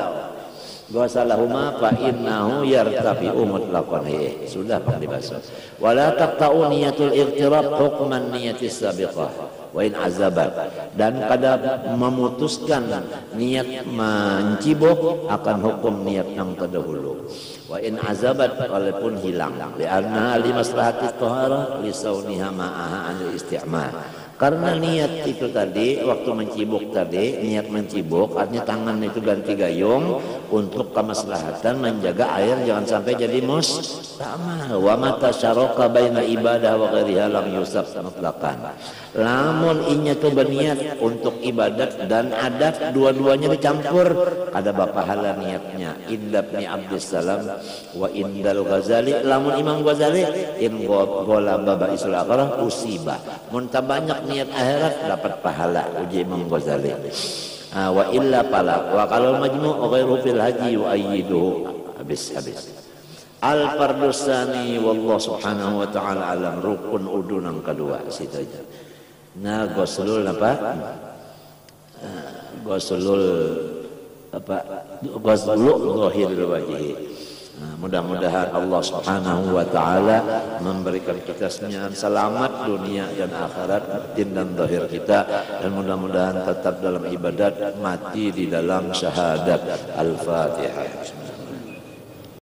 ghasalahuma fa innahu yartafi'u mutlaqan sudah Pak dibasuh wala taqta'u niyatul ightirab hukman niyatis sabiqah wa in azabat dan pada memutuskan niat mencibuk akan hukum niat yang terdahulu wa in azabat walaupun hilang li'anna li maslahati taharah li sauniha ma'aha anil isti'mal. Karena niat itu tadi, waktu mencibuk tadi, niat mencibuk, artinya tangan itu ganti gayung untuk kemaslahatan menjaga air jangan sampai jadi musta'mal. Wa mata syaraka baina ibadah wa ghairiha lam yusab mutlaqan. Lamun inya tu berniat untuk ibadat dan adat dua-duanya dicampur, ada pahala niatnya. Inda Ibnu Abdussalam wa indal Ghazali, lamun Imam Ghazali in ghalaba ba'isul akhirah usiba. Mun banyak niat akhirat dapat pahala uji Imam Ghazali. Wa illa pala wa kalau majmu' ghairu fil haji yu'ayyiduhu habis. Al fardusani wallahu subhanahu wa ta'ala alam rukun udun yang kedua situ aja. Nah ghuslul apa? Ghuslul apa? Ghuslu zahiril wajhi. Mudah-mudahan Allah subhanahu wa ta'ala memberikan kita semua selamat dunia dan akhirat, batin dan zahir kita, dan mudah-mudahan tetap dalam ibadat, mati di dalam syahadat. Al-Fatihah.